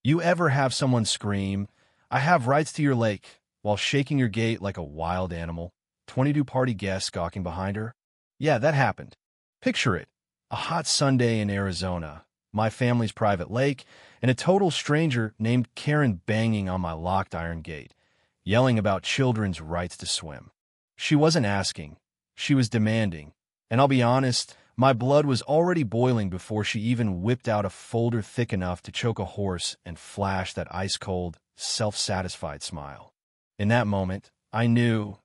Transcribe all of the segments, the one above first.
You ever have someone scream, "I have rights to your lake," while shaking your gate like a wild animal? 22 party guests gawking behind her? Yeah, that happened. Picture it. A hot Sunday in Arizona, my family's private lake, and a total stranger named Karen banging on my locked iron gate, yelling about children's rights to swim. She wasn't asking. She was demanding. And I'll be honest, my blood was already boiling before she even whipped out a folder thick enough to choke a horse and flash that ice-cold, self-satisfied smile. In that moment, I knew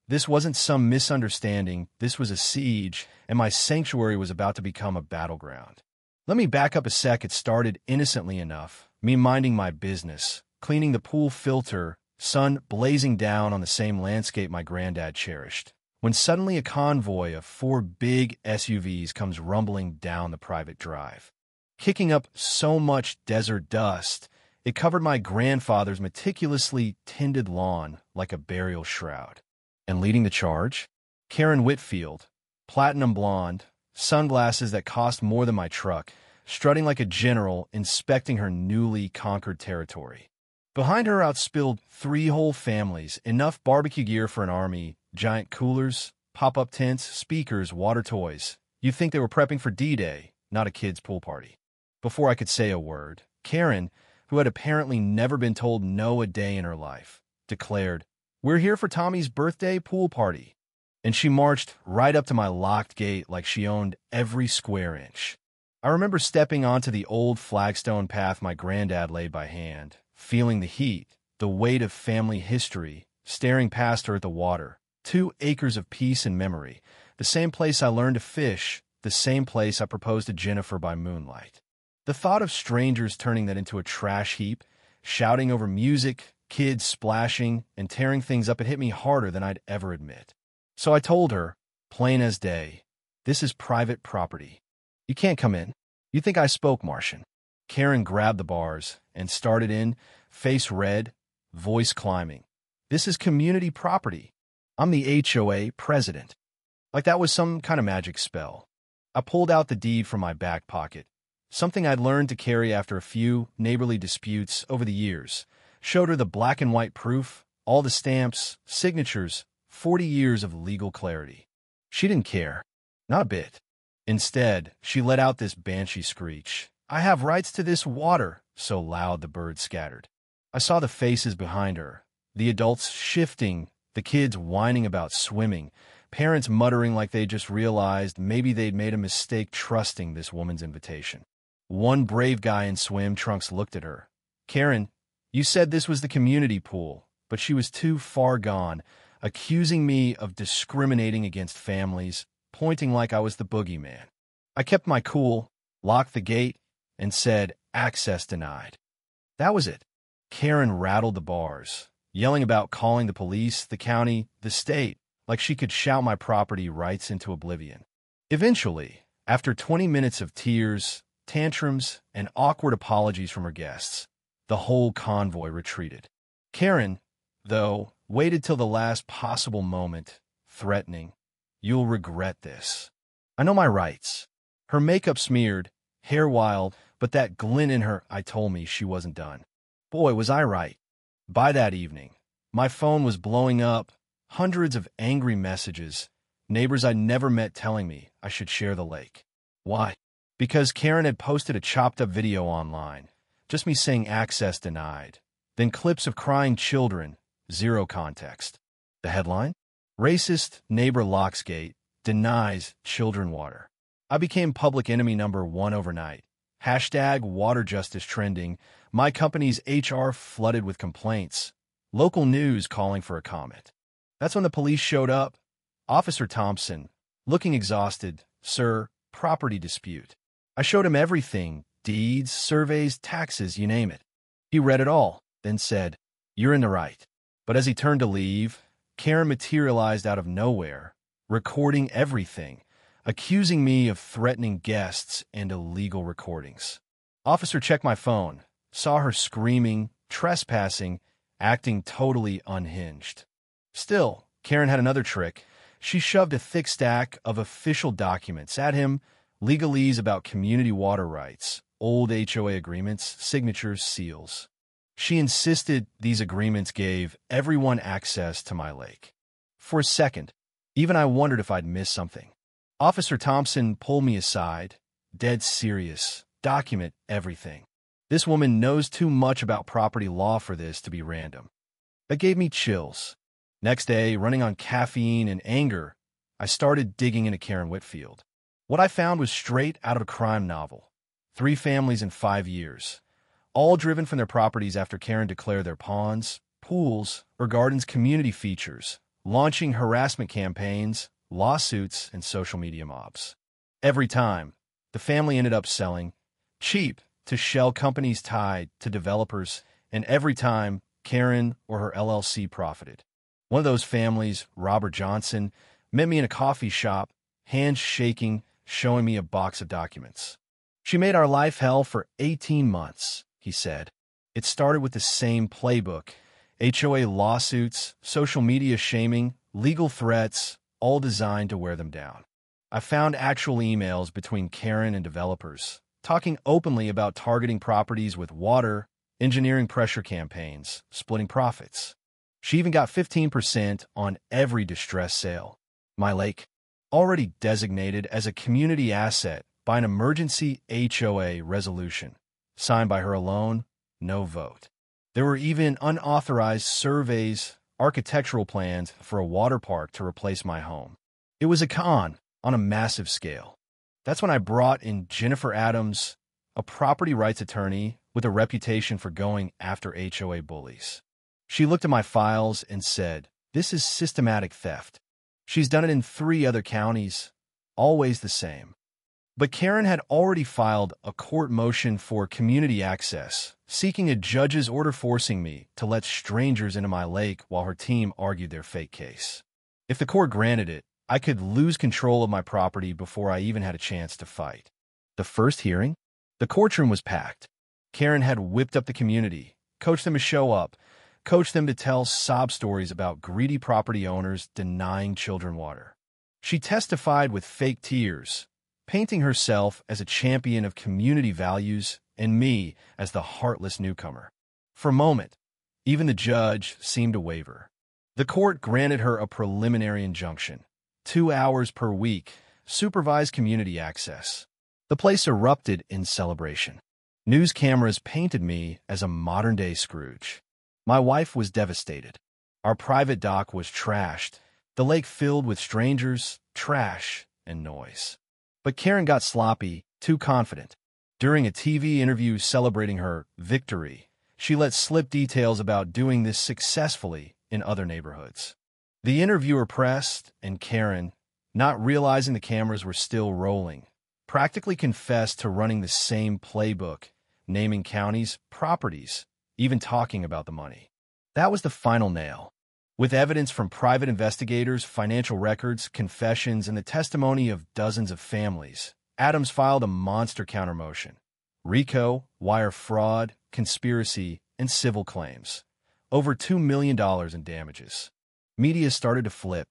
this wasn't some misunderstanding, this was a siege, and my sanctuary was about to become a battleground. Let me back up a sec. It started innocently enough, me minding my business, cleaning the pool filter, sun blazing down on the same landscape my granddad cherished, when suddenly a convoy of 4 big SUVs comes rumbling down the private drive, kicking up so much desert dust, it covered my grandfather's meticulously tended lawn like a burial shroud. And leading the charge? Karen Whitfield, platinum blonde, sunglasses that cost more than my truck, strutting like a general inspecting her newly conquered territory. Behind her outspilled 3 whole families, enough barbecue gear for an army, giant coolers, pop-up tents, speakers, water toys. You'd think they were prepping for D-Day, not a kid's pool party. Before I could say a word, Karen, who had apparently never been told no a day in her life, declared, "We're here for Tommy's birthday pool party." And she marched right up to my locked gate like she owned every square inch. I remember stepping onto the old flagstone path my granddad laid by hand, feeling the heat, the weight of family history, staring past her at the water. 2 acres of peace and memory, the same place I learned to fish, the same place I proposed to Jennifer by moonlight. The thought of strangers turning that into a trash heap, shouting over music, kids splashing, and tearing things up, it hit me harder than I'd ever admit. So I told her, plain as day, "This is private property. You can't come in." "You think I spoke Martian?" Karen grabbed the bars and started in, face red, voice climbing. "This is community property. I'm the HOA president." Like that was some kind of magic spell. I pulled out the deed from my back pocket, something I'd learned to carry after a few neighborly disputes over the years, showed her the black and white proof, all the stamps, signatures, 40 years of legal clarity. She didn't care. Not a bit. Instead, she let out this banshee screech. "I have rights to this water," so loud the birds scattered. I saw the faces behind her, the adults shifting, the kids whining about swimming, parents muttering like they just realized maybe they'd made a mistake trusting this woman's invitation. One brave guy in swim trunks looked at her. "Karen, you said this was the community pool," but she was too far gone, accusing me of discriminating against families, pointing like I was the boogeyman. I kept my cool, locked the gate, and said, "Access denied." That was it. Karen rattled the bars, yelling about calling the police, the county, the state, like she could shout my property rights into oblivion. Eventually, after 20 minutes of tears, tantrums, and awkward apologies from her guests, the whole convoy retreated. Karen, though, waited till the last possible moment, threatening, "You'll regret this. I know my rights." Her makeup smeared, hair wild, but that glint in her eye told me she wasn't done. Boy, was I right. By that evening, my phone was blowing up, hundreds of angry messages, neighbors I'd never met telling me I should share the lake. Why? Because Karen had posted a chopped-up video online, just me saying access denied, then clips of crying children, zero context. The headline? Racist neighbor locks gate, denies children water. I became public enemy number 1 overnight. Hashtag water justice trending, my company's HR flooded with complaints, local news calling for a comment. That's when the police showed up. Officer Thompson, looking exhausted, "Sir, property dispute." I showed him everything, deeds, surveys, taxes, you name it. He read it all, then said, "You're in the right." But as he turned to leave, Karen materialized out of nowhere, recording everything, accusing me of threatening guests and illegal recordings. Officer checked my phone, saw her screaming, trespassing, acting totally unhinged. Still, Karen had another trick. She shoved a thick stack of official documents at him, legalese about community water rights, old HOA agreements, signatures, seals. She insisted these agreements gave everyone access to my lake. For a second, even I wondered if I'd missed something. Officer Thompson pulled me aside, dead serious. Document everything. This woman knows too much about property law for this to be random. That gave me chills. Next day, running on caffeine and anger, I started digging into Karen Whitfield. What I found was straight out of a crime novel. 3 families in 5 years, all driven from their properties after Karen declared their ponds, pools, or gardens community features, launching harassment campaigns, lawsuits, and social media mobs. Every time, the family ended up selling, cheap, to shell companies tied to developers, and every time, Karen or her LLC profited. One of those families, Robert Johnson, met me in a coffee shop, hands shaking, showing me a box of documents. She made our life hell for 18 months, he said. It started with the same playbook: HOA lawsuits, social media shaming, legal threats, all designed to wear them down. I found actual emails between Karen and developers, talking openly about targeting properties with water, engineering pressure campaigns, splitting profits. She even got 15% on every distressed sale. My lake, already designated as a community asset by an emergency HOA resolution, signed by her alone, no vote. There were even unauthorized surveys, architectural plans for a water park to replace my home. It was a con on a massive scale. That's when I brought in Jennifer Adams, a property rights attorney with a reputation for going after HOA bullies. She looked at my files and said, "This is systematic theft." She's done it in 3 other counties, always the same. But Karen had already filed a court motion for community access, seeking a judge's order forcing me to let strangers into my lake while her team argued their fake case. If the court granted it, I could lose control of my property before I even had a chance to fight. The first hearing? The courtroom was packed. Karen had whipped up the community, coached them to show up, coached them to tell sob stories about greedy property owners denying children water. She testified with fake tears, painting herself as a champion of community values and me as the heartless newcomer. For a moment, even the judge seemed to waver. The court granted her a preliminary injunction, 2 hours per week, supervised community access. The place erupted in celebration. News cameras painted me as a modern-day Scrooge. My wife was devastated. Our private dock was trashed, the lake filled with strangers, trash, and noise. But Karen got sloppy, too confident. During a TV interview celebrating her victory, she let slip details about doing this successfully in other neighborhoods. The interviewer pressed, and Karen, not realizing the cameras were still rolling, practically confessed to running the same playbook, naming counties, properties, even talking about the money. That was the final nail. With evidence from private investigators, financial records, confessions, and the testimony of dozens of families, Adams filed a monster countermotion. RICO, wire fraud, conspiracy, and civil claims. Over $2 million in damages. Media started to flip.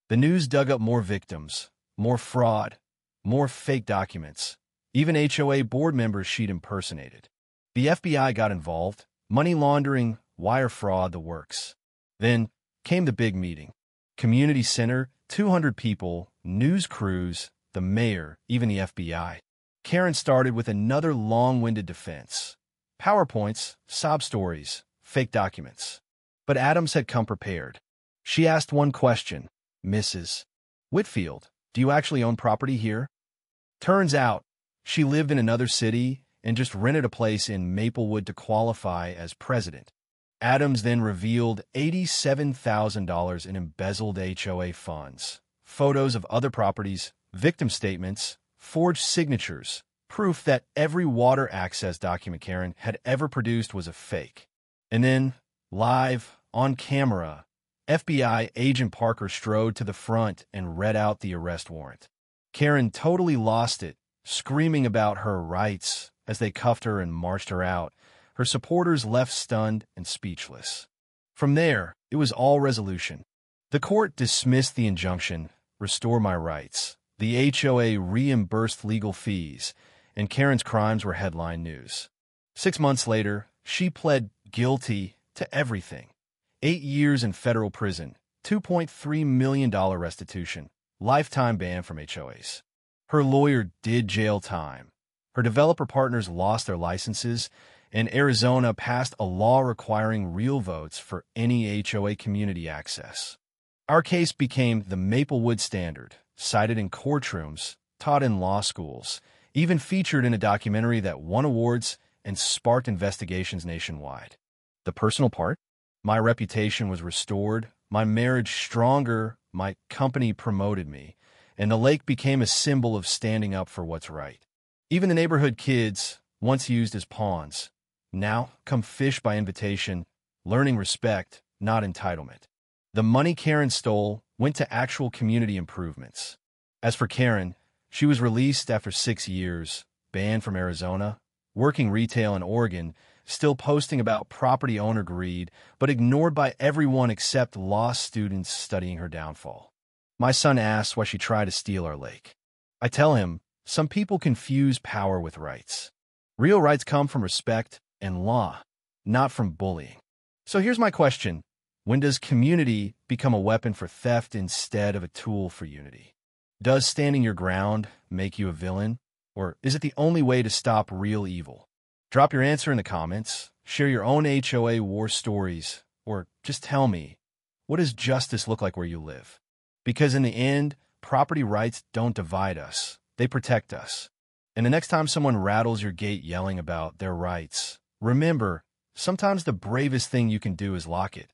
The news dug up more victims, more fraud, more fake documents, even HOA board members she'd impersonated. The FBI got involved, money laundering, wire fraud, the works. Then came the big meeting. Community center, 200 people, news crews, the mayor, even the FBI. Karen started with another long-winded defense. PowerPoints, sob stories, fake documents. But Adams had come prepared. She asked one question, "Mrs. Whitfield, do you actually own property here?" Turns out, she lived in another city and just rented a place in Maplewood to qualify as president. Adams then revealed $87,000 in embezzled HOA funds, photos of other properties, victim statements, forged signatures, proof that every water access document Karen had ever produced was a fake. And then, live, on camera, FBI agent Parker strode to the front and read out the arrest warrant. Karen totally lost it, screaming about her rights as they cuffed her and marched her out, her supporters left stunned and speechless. From there, it was all resolution. The court dismissed the injunction, restore my rights. The HOA reimbursed legal fees, and Karen's crimes were headline news. 6 months later, she pled guilty to everything. 8 years in federal prison, $2.3 million restitution, lifetime ban from HOAs. Her lawyer did jail time. Her developer partners lost their licenses, and Arizona passed a law requiring real votes for any HOA community access. Our case became the Maplewood Standard, cited in courtrooms, taught in law schools, even featured in a documentary that won awards and sparked investigations nationwide. The personal part? My reputation was restored, my marriage stronger, my company promoted me, and the lake became a symbol of standing up for what's right. Even the neighborhood kids, once used as pawns, now come fish by invitation, learning respect, not entitlement. The money Karen stole went to actual community improvements. As for Karen, she was released after 6 years, banned from Arizona, working retail in Oregon, still posting about property owner greed, but ignored by everyone except law students studying her downfall. My son asks why she tried to steal our lake. I tell him, some people confuse power with rights. Real rights come from respect and law, not from bullying. So here's my question. When does community become a weapon for theft instead of a tool for unity? Does standing your ground make you a villain? Or is it the only way to stop real evil? Drop your answer in the comments, share your own HOA war stories, or just tell me, what does justice look like where you live? Because in the end, property rights don't divide us, they protect us. And the next time someone rattles your gate yelling about their rights, remember, sometimes the bravest thing you can do is lock it.